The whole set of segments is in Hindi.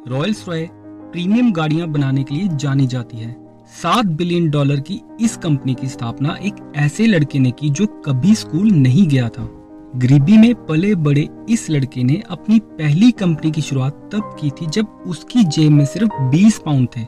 रॉयल्स रॉय प्रीमियम गाड़ियां बनाने के लिए जानी जाती है। $7 बिलियन की इस कंपनी की स्थापना एक ऐसे लड़के ने की जो कभी स्कूल नहीं गया था। गरीबी में पले बड़े इस लड़के ने अपनी पहली कंपनी की शुरुआत तब की थी जब उसकी जेब में सिर्फ 20 पाउंड थे।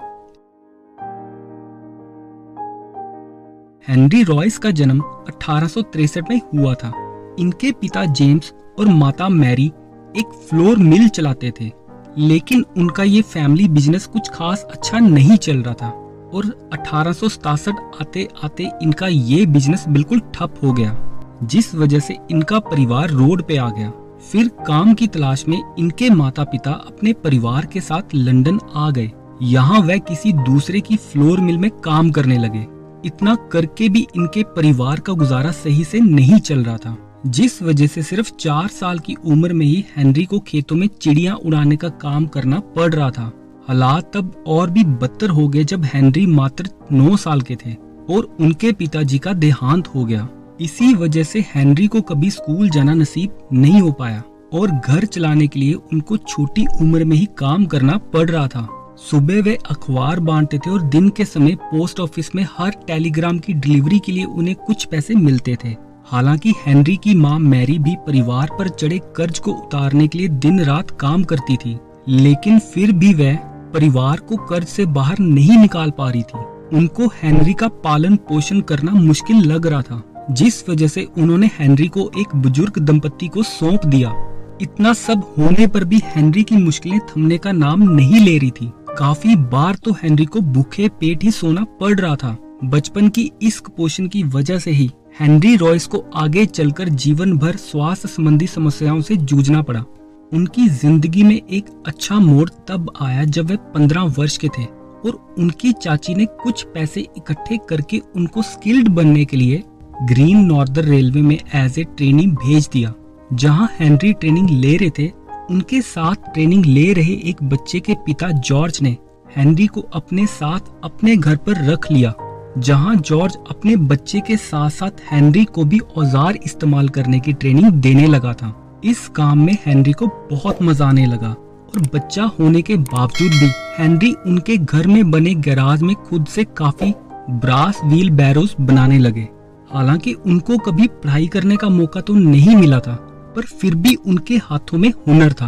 हेनरी रॉयस का जन्म 1863 में हुआ था। इनके पिता जेम्स और माता मैरी एक फ्लोर मिल चलाते थे, लेकिन उनका ये फैमिली बिजनेस कुछ खास अच्छा नहीं चल रहा था और 1867 आते आते इनका ये बिजनेस बिल्कुल ठप हो गया, जिस वजह से इनका परिवार रोड पे आ गया। फिर काम की तलाश में इनके माता पिता अपने परिवार के साथ लंदन आ गए। यहाँ वह किसी दूसरे की फ्लोर मिल में काम करने लगे। इतना करके भी इनके परिवार का गुजारा सही से नहीं चल रहा था, जिस वजह से सिर्फ 4 साल की उम्र में ही हेनरी को खेतों में चिड़ियां उड़ाने का काम करना पड़ रहा था। हालात तब और भी बदतर हो गए जब हेनरी मात्र 9 साल के थे और उनके पिताजी का देहांत हो गया। इसी वजह से हेनरी को कभी स्कूल जाना नसीब नहीं हो पाया और घर चलाने के लिए उनको छोटी उम्र में ही काम करना पड़ रहा था। सुबह वे अखबार बांटते थे और दिन के समय पोस्ट ऑफिस में हर टेलीग्राम की डिलीवरी के लिए उन्हें कुछ पैसे मिलते थे। हालांकि हेनरी की मां मैरी भी परिवार पर चढ़े कर्ज को उतारने के लिए दिन रात काम करती थी, लेकिन फिर भी वह परिवार को कर्ज से बाहर नहीं निकाल पा रही थी। उनको हेनरी का पालन पोषण करना मुश्किल लग रहा था, जिस वजह से उन्होंने हेनरी को एक बुजुर्ग दंपति को सौंप दिया। इतना सब होने पर भी हेनरी की मुश्किलें थमने का नाम नहीं ले रही थी। काफी बार तो हेनरी को भूखे पेट ही सोना पड़ रहा था। बचपन की इस कुपोषण की वजह से ही हेनरी रॉयस को आगे चलकर जीवन भर स्वास्थ्य संबंधी समस्याओं से जूझना पड़ा। उनकी जिंदगी में एक अच्छा मोड़ तब आया जब वे 15 वर्ष के थे और उनकी चाची ने कुछ पैसे इकट्ठे करके उनको स्किल्ड बनने के लिए ग्रीन नॉर्दर्न रेलवे में एज ए ट्रेनी भेज दिया। जहां हेनरी ट्रेनिंग ले रहे थे, उनके साथ ट्रेनिंग ले रहे एक बच्चे के पिता जॉर्ज ने हेनरी को अपने साथ अपने घर पर रख लिया, जहां जॉर्ज अपने बच्चे के साथ साथ हेनरी को भी औजार इस्तेमाल करने की ट्रेनिंग देने लगा था। इस काम में हेनरी को बहुत मजा आने लगा और बच्चा होने के बावजूद भी हेनरी उनके घर में बने गैराज में खुद से काफी ब्रास व्हील बैरोज बनाने लगे। हालांकि उनको कभी पढ़ाई करने का मौका तो नहीं मिला था, पर फिर भी उनके हाथों में हुनर था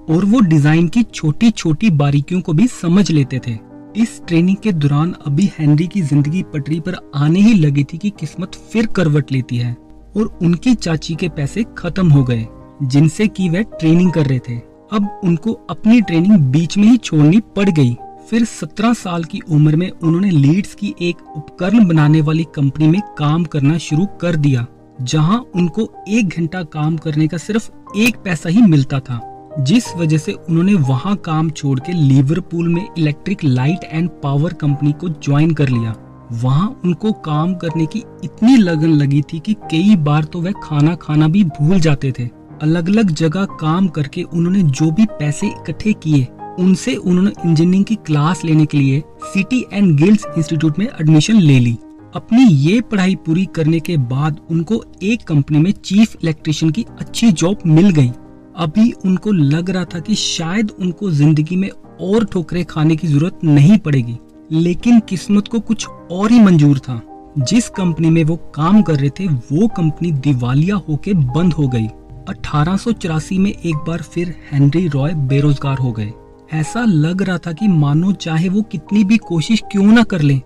और वो डिजाइन की छोटी छोटी बारीकियों को भी समझ लेते थे। इस ट्रेनिंग के दौरान अभी हेनरी की जिंदगी पटरी पर आने ही लगी थी कि किस्मत फिर करवट लेती है और उनकी चाची के पैसे खत्म हो गए जिनसे कि वह ट्रेनिंग कर रहे थे। अब उनको अपनी ट्रेनिंग बीच में ही छोड़नी पड़ गई। फिर 17 साल की उम्र में उन्होंने लीड्स की एक उपकरण बनाने वाली कंपनी में काम करना शुरू कर दिया, जहां उनको 1 घंटा काम करने का सिर्फ 1 पैसा ही मिलता था, जिस वजह से उन्होंने वहां काम छोड़ के लिवरपूल में electric light and power company को ज्वाइन कर लिया। वहां उनको काम करने की इतनी लगन लगी थी कि कई बार तो वह खाना खाना भी भूल जाते थे। अलग अलग जगह काम करके उन्होंने जो भी पैसे इकट्ठे किए, उनसे उन्होंने इंजीनियरिंग की क्लास लेने के लिए सिटी एंड गिल्ड्स इंस्टीट्यूट में एडमिशन ले ली। अपनी ये पढ़ाई पूरी करने के बाद उनको एक कंपनी में चीफ इलेक्ट्रिशियन की अच्छी जॉब मिल गई। अभी उनको लग रहा था कि शायद उनको जिंदगी में और ठोकरें खाने की जरूरत नहीं पड़ेगी, लेकिन किस्मत को कुछ और ही मंजूर था। जिस कंपनी में वो काम कर रहे थे, वो कंपनी दिवालिया होके बंद हो गई। 1884 में एक बार फिर हेनरी रॉय बेरोजगार हो गए। ऐसा लग रहा था कि मानो चाहे वो कितनी भी कोशिश क्यों ना कर लें,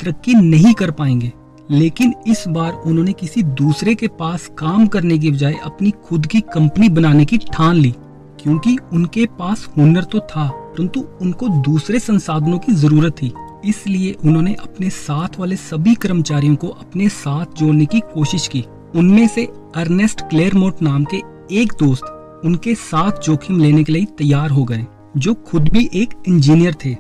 तरक्की नहीं कर पाएंगे। लेकिन इस बार उन्होंने किसी दूसरे के पास काम करने की बजाय अपनी खुद की कंपनी बनाने की ठान ली, क्योंकि उनके पास हुनर तो था, परंतु उनको दूसरे संसाधनों की जरूरत थी। इसलिए उन्होंने अपने साथ वाले सभी कर्मचारियों को अपने साथ जोड़ने की कोशिश की। उनमें से अर्नेस्ट क्लेरमोट नाम के एक दोस्त उनके साथ जोखिम लेने के लिए तैयार हो गए, जो खुद भी एक इंजीनियर थे।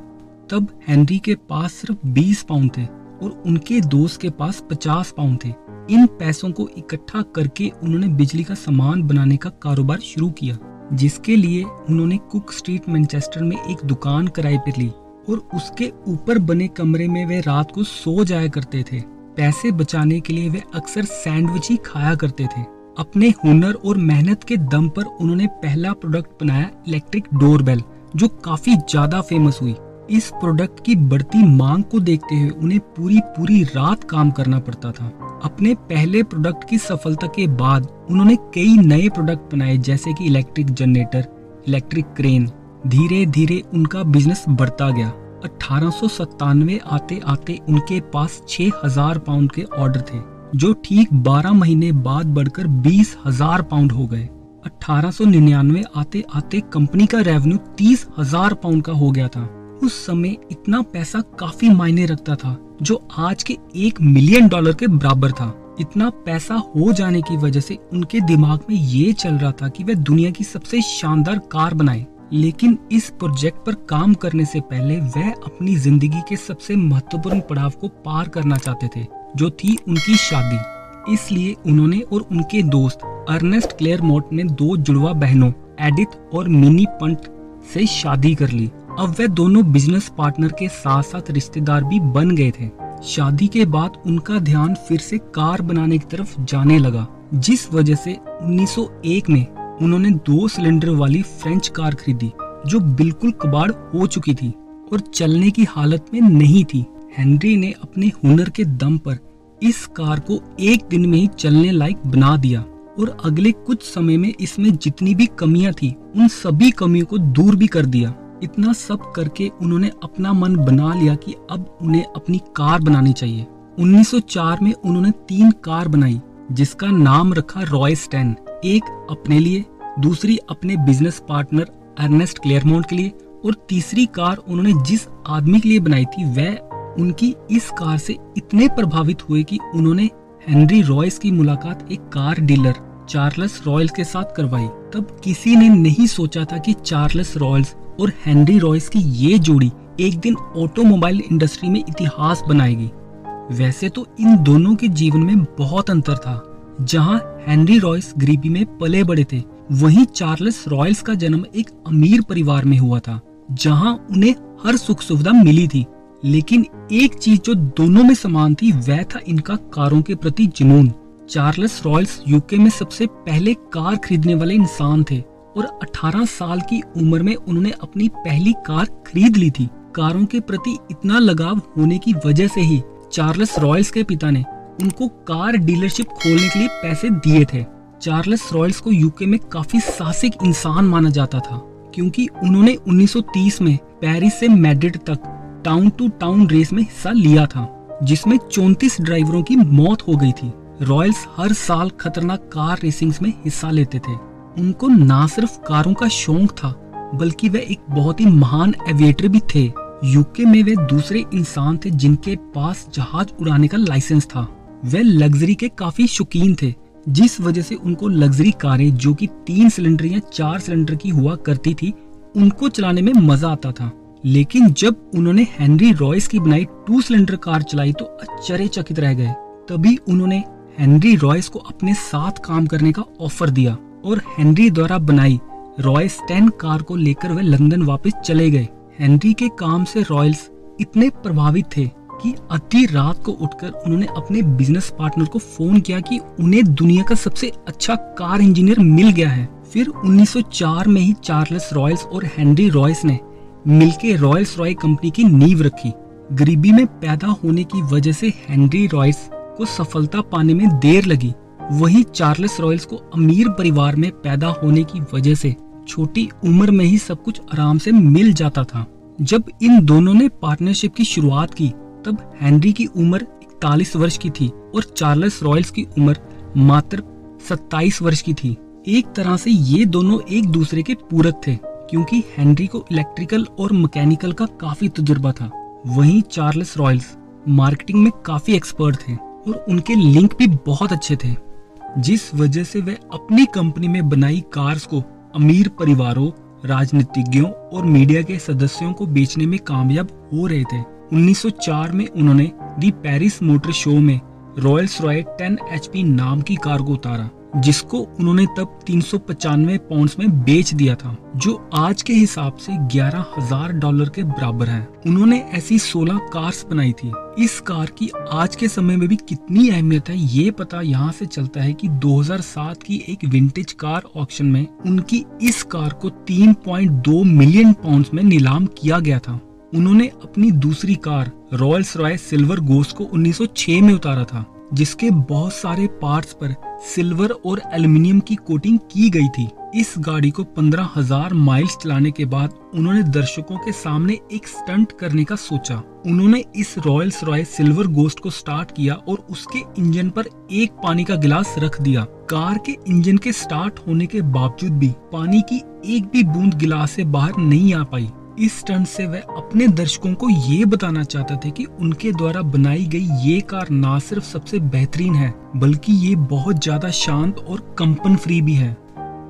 तब हेनरी के पास सिर्फ 20 पाउंड थे और उनके दोस्त के पास 50 पाउंड थे। इन पैसों को इकट्ठा करके उन्होंने बिजली का सामान बनाने का कारोबार शुरू किया, जिसके लिए उन्होंने कुक स्ट्रीट मैनचेस्टर में एक दुकान किराए पर ली और उसके ऊपर बने कमरे में वे रात को सो जाया करते थे। पैसे बचाने के लिए वे अक्सर सैंडविच ही खाया करते थे। अपने हुनर और मेहनत के दम पर उन्होंने पहला प्रोडक्ट बनाया, इलेक्ट्रिक डोरबेल, जो काफी ज्यादा फेमस हुई। इस प्रोडक्ट की बढ़ती मांग को देखते हुए उन्हें पूरी रात काम करना पड़ता था। अपने पहले प्रोडक्ट की सफलता के बाद उन्होंने कई नए प्रोडक्ट बनाए, जैसे कि इलेक्ट्रिक जनरेटर, इलेक्ट्रिक क्रेन। धीरे धीरे उनका बिजनेस बढ़ता गया। 1897 आते आते उनके पास 6000 पाउंड के ऑर्डर थे, जो ठीक 12 महीने बाद बढ़कर 20,000 पाउंड हो गए। 1899 आते आते कंपनी का रेवेन्यू 30,000 पाउंड का हो गया था। उस समय इतना पैसा काफी मायने रखता था, जो आज के $1 मिलियन के बराबर था। इतना पैसा हो जाने की वजह से उनके दिमाग में ये चल रहा था कि वे दुनिया की सबसे शानदार कार बनाएं। लेकिन इस प्रोजेक्ट पर काम करने से पहले वह अपनी जिंदगी के सबसे महत्वपूर्ण पड़ाव को पार करना चाहते थे, जो थी उनकी शादी। इसलिए उन्होंने और उनके दोस्त अर्नेस्ट क्लेयरमोंट ने 2 जुड़वा बहनों एडिथ और मिनी पंट से शादी कर ली। अब वे दोनों बिजनेस पार्टनर के साथ साथ रिश्तेदार भी बन गए थे। शादी के बाद उनका ध्यान फिर से कार बनाने की तरफ जाने लगा, जिस वजह से 1901 में उन्होंने 2 सिलेंडर वाली फ्रेंच कार खरीदी, जो बिल्कुल कबाड़ हो चुकी थी और चलने की हालत में नहीं थी। हेनरी ने अपने हुनर के दम पर इस कार को एक दिन में ही चलने लायक बना दिया और अगले कुछ समय में इसमें जितनी भी कमियां थी उन सभी कमियों को दूर भी कर दिया। इतना सब करके उन्होंने अपना मन बना लिया कि अब उन्हें अपनी कार बनानी चाहिए। 1904 में उन्होंने 3 कार बनाई, जिसका नाम रखा रॉयस 10। एक अपने लिए, दूसरी अपने बिजनेस पार्टनर अर्नेस्ट क्लेयरमोंट के लिए और तीसरी कार उन्होंने जिस आदमी के लिए बनाई थी वह उनकी इस कार से इतने प्रभावित हुए कि उन्होंने हेनरी रॉयस की मुलाकात एक कार डीलर चार्ल्स रॉयल्स के साथ करवाई। तब किसी ने नहीं सोचा था कि चार्ल्स रॉयल्स और हेनरी रॉयस की ये जोड़ी एक दिन ऑटोमोबाइल इंडस्ट्री में इतिहास बनाएगी। वैसे तो इन दोनों के जीवन में बहुत अंतर था। जहां हेनरी रॉयस गरीबी में पले बड़े थे, वहीं चार्ल्स रॉयल्स का जन्म एक अमीर परिवार में हुआ था, जहां उन्हें हर सुख सुविधा मिली थी। लेकिन एक चीज जो दोनों में समान थी वह था इनका कारों के प्रति जुनून। चार्ल्स रॉयल्स यूके में सबसे पहले कार खरीदने वाले इंसान थे और 18 साल की उम्र में उन्होंने अपनी पहली कार खरीद ली थी। कारों के प्रति इतना लगाव होने की वजह से ही चार्ल्स रॉयल्स के पिता ने उनको कार डीलरशिप खोलने के लिए पैसे दिए थे। चार्ल्स रॉयल्स को यूके में काफी साहसिक इंसान माना जाता था, क्योंकि उन्होंने 1930 में पेरिस से मैड्रिड तक टाउन टू टाउन रेस में हिस्सा लिया था, जिसमें 34 ड्राइवरों की मौत हो गई थी। रॉयल्स हर साल खतरनाक कार रेसिंग्स में हिस्सा लेते थे। उनको ना सिर्फ कारों का शौक था, बल्कि वे एक बहुत ही महान एविएटर भी थे। यूके में वे दूसरे इंसान थे जिनके पास जहाज उड़ाने का लाइसेंस था। वे लग्जरी के काफी शौकीन थे, जिस वजह से उनको लग्जरी कारें जो कि 3 सिलेंडर या 4 सिलेंडर की हुआ करती थी, उनको चलाने में मजा आता था। लेकिन जब उन्होंने हेनरी रॉयस की बनाई 2 सिलेंडर कार चलाई तो आश्चर्यचकित रह गए। तभी उन्होंने हेनरी रॉयस को अपने साथ काम करने का ऑफर दिया और हेनरी द्वारा बनाई रॉयस 10 कार को लेकर वे लंदन वापस चले गए। हेनरी के काम से रॉयल्स इतने प्रभावित थे कि आधी रात को उठकर उन्होंने अपने बिजनेस पार्टनर को फोन किया कि उन्हें दुनिया का सबसे अच्छा कार इंजीनियर मिल गया है। फिर 1904 में ही चार्ल्स रॉयल्स और हेनरी रॉयस ने मिलकर रॉयल्स रॉय कंपनी की नींव रखी। गरीबी में पैदा होने की वजह से हेनरी रॉयस को सफलता पाने में देर लगी, वहीं चार्ल्स रॉयल्स को अमीर परिवार में पैदा होने की वजह से छोटी उम्र में ही सब कुछ आराम से मिल जाता था। जब इन दोनों ने पार्टनरशिप की शुरुआत की तब हेनरी की उम्र 41 वर्ष की थी और चार्ल्स रॉयल्स की उम्र मात्र 27 वर्ष की थी। एक तरह से ये दोनों एक दूसरे के पूरक थे, क्योंकि हेनरी को इलेक्ट्रिकल और मैकेनिकल का काफी तजुर्बा था, वहीं चार्ल्स रॉयल्स मार्केटिंग में काफी एक्सपर्ट थे और उनके लिंक भी बहुत अच्छे थे, जिस वजह से वे अपनी कंपनी में बनाई कार्स को अमीर परिवारों, राजनीतिज्ञों और मीडिया के सदस्यों को बेचने में कामयाब हो रहे थे। 1904 में उन्होंने दी पेरिस मोटर शो में रॉयल्स रॉय 10 HP नाम की कार को उतारा, जिसको उन्होंने तब 395 पाउंड्स में बेच दिया था, जो आज के हिसाब से $11,000 के बराबर है। उन्होंने ऐसी 16 कार्स बनाई थी। इस कार की आज के समय में भी कितनी अहमियत है ये पता यहाँ से चलता है कि 2007 की एक विंटेज कार ऑक्शन में उनकी इस कार को 3.2 मिलियन पाउंड्स में नीलाम किया गया था। उन्होंने अपनी दूसरी car Royals Royce silver ghost को 1906 में उतारा था, जिसके बहुत सारे पार्ट्स पर सिल्वर और एल्युमिनियम की कोटिंग की गई थी। इस गाड़ी को 15,000 माइल्स चलाने के बाद उन्होंने दर्शकों के सामने एक स्टंट करने का सोचा। उन्होंने इस रॉयल्स रॉयस सिल्वर गोस्ट को स्टार्ट किया और उसके इंजन पर एक पानी का गिलास रख दिया। कार के इंजन के स्टार्ट होने के बावजूद भी पानी की एक भी बूंद गिलास से बाहर नहीं आ पाई। इस स्टंट से वह अपने दर्शकों को ये बताना चाहते थे कि उनके द्वारा बनाई गई ये कार ना सिर्फ सबसे बेहतरीन है, बल्कि ये बहुत ज्यादा शांत और कंपन फ्री भी है।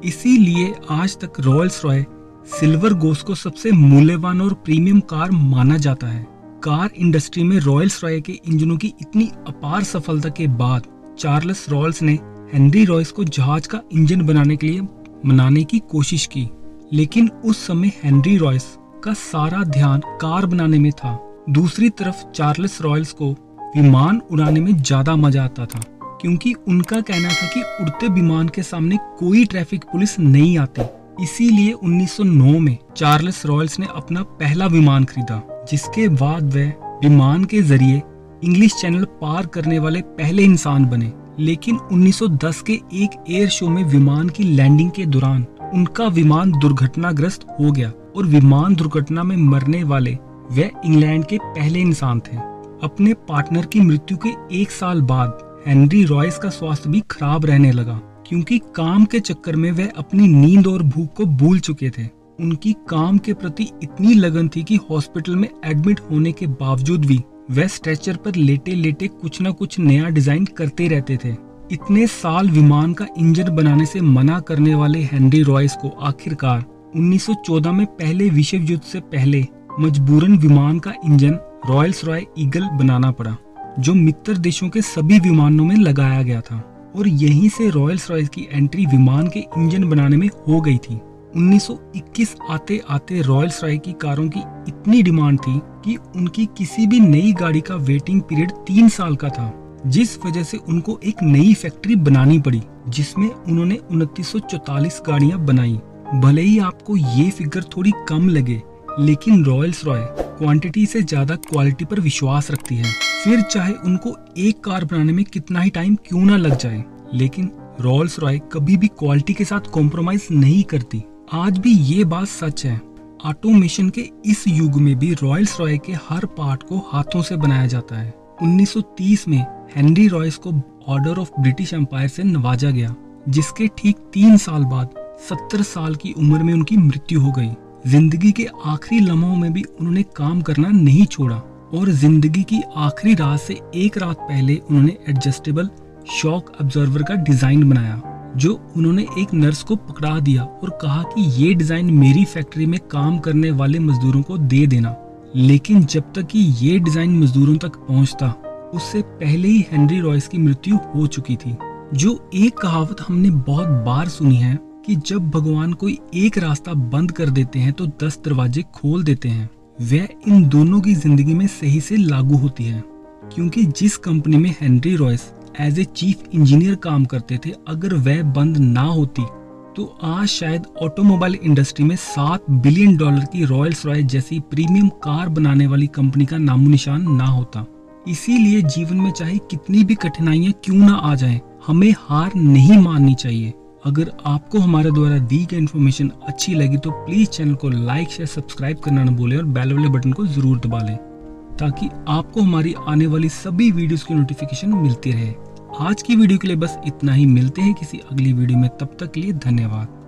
इसीलिए आज तक रॉयल्स रॉय सिल्वर गोस्ट को सबसे मूल्यवान और प्रीमियम कार माना जाता है। कार इंडस्ट्री में रॉयल्स रॉय के इंजनों की इतनी अपार सफलता के बाद चार्ल्स रॉयल्स ने हेनरी रॉयस को जहाज का इंजन बनाने के लिए मनाने की कोशिश की, लेकिन उस समय हेनरी रॉयस का सारा ध्यान कार बनाने में था। दूसरी तरफ चार्ल्स रॉयल्स को विमान उड़ाने में ज्यादा मजा आता था, क्योंकि उनका कहना था कि उड़ते विमान के सामने कोई ट्रैफिक पुलिस नहीं आती। इसीलिए 1909 में चार्ल्स रॉयल्स ने अपना पहला विमान खरीदा, जिसके बाद वह विमान के जरिए इंग्लिश चैनल पार करने वाले पहले इंसान बने। लेकिन 1910 के एक एयर शो में विमान की लैंडिंग के दौरान उनका विमान दुर्घटनाग्रस्त हो गया और विमान दुर्घटना में मरने वाले वे इंग्लैंड के पहले इंसान थे। अपने पार्टनर की मृत्यु के 1 साल बाद हेनरी रॉयस का स्वास्थ्य भी खराब रहने लगा, क्योंकि काम के चक्कर में वे अपनी नींद और भूख को भूल चुके थे। उनकी काम के प्रति इतनी लगन थी कि हॉस्पिटल में एडमिट होने के बावजूद भी वे स्ट्रेचर पर लेटे लेटे कुछ न कुछ नया डिजाइन करते रहते थे। इतने साल विमान का इंजन बनाने से मना करने वाले हेनरी रॉयस को आखिरकार 1914 में पहले विश्व युद्ध से पहले मजबूरन विमान का इंजन रॉयल्स रॉय ईगल बनाना पड़ा, जो मित्र देशों के सभी विमानों में लगाया गया था। और यहीं से रॉयल्स रॉयस की एंट्री विमान के इंजन बनाने में हो गई थी। 1921 आते आते रॉयल्स रॉय की कारों की इतनी डिमांड थी कि उनकी किसी भी नई गाड़ी का वेटिंग पीरियड 3 साल का था, जिस वजह से उनको एक नई फैक्ट्री बनानी पड़ी, जिसमें उन्होंने 2944 गाड़ियां बनाई। भले ही आपको ये फिगर थोड़ी कम लगे, लेकिन रॉयल्स रॉय क्वांटिटी से ज्यादा क्वालिटी पर विश्वास रखती है। फिर चाहे उनको एक कार बनाने में कितना ही टाइम क्यों ना लग जाए, लेकिन रॉयल्स रॉय कभी भी क्वालिटी के साथ कॉम्प्रोमाइज नहीं करती। आज भी ये बात सच है। ऑटोमेशन के इस युग में भी रॉयल्स रॉय के हर पार्ट को हाथों से बनाया जाता है। 1930 में हेनरी रॉयस को ऑर्डर ऑफ ब्रिटिश एम्पायर से नवाजा गया, जिसके ठीक 3 साल बाद 70 साल की उम्र में उनकी मृत्यु हो गई। जिंदगी के आखिरी लम्हों में भी उन्होंने काम करना नहीं छोड़ा और जिंदगी की आखिरी रात से एक रात पहले उन्होंने एडजस्टेबल शॉक ऑब्जर्वर का डिजाइन बनाया, जो उन्होंने एक नर्स को पकड़ा दिया और कहा कि ये डिजाइन मेरी फैक्ट्री में काम करने वाले मजदूरों को दे देना। लेकिन जब तक कि ये डिजाइन मजदूरों तक पहुंचता, उससे पहले ही हेनरी रॉयस की मृत्यु हो चुकी थी। जो एक कहावत हमने बहुत बार सुनी है कि जब भगवान कोई एक रास्ता बंद कर देते हैं तो 10 दरवाजे खोल देते हैं, वह इन दोनों की जिंदगी में सही से लागू होती है। क्योंकि जिस कंपनी में Henry Royce as a chief engineer काम करते थे, अगर वह बंद ना होती तो आज शायद ऑटोमोबाइल इंडस्ट्री में $7 बिलियन की रॉयल्स रॉय जैसी प्रीमियम कार बनाने वाली कंपनी का नामो निशान ना होता। इसीलिए जीवन में चाहे कितनी भी कठिनाइयां क्यों ना आ जाएं, हमें हार नहीं माननी चाहिए। अगर आपको हमारे द्वारा दी गई इन्फॉर्मेशन अच्छी लगी तो प्लीज चैनल को लाइक शेयर सब्सक्राइब करना न भूलें और बेल वाले बटन को जरूर दबा लें, ताकि आपको हमारी आने वाली सभी वीडियोस की नोटिफिकेशन मिलती रहे। आज की वीडियो के लिए बस इतना ही। मिलते हैं किसी अगली वीडियो में, तब तक के लिए धन्यवाद।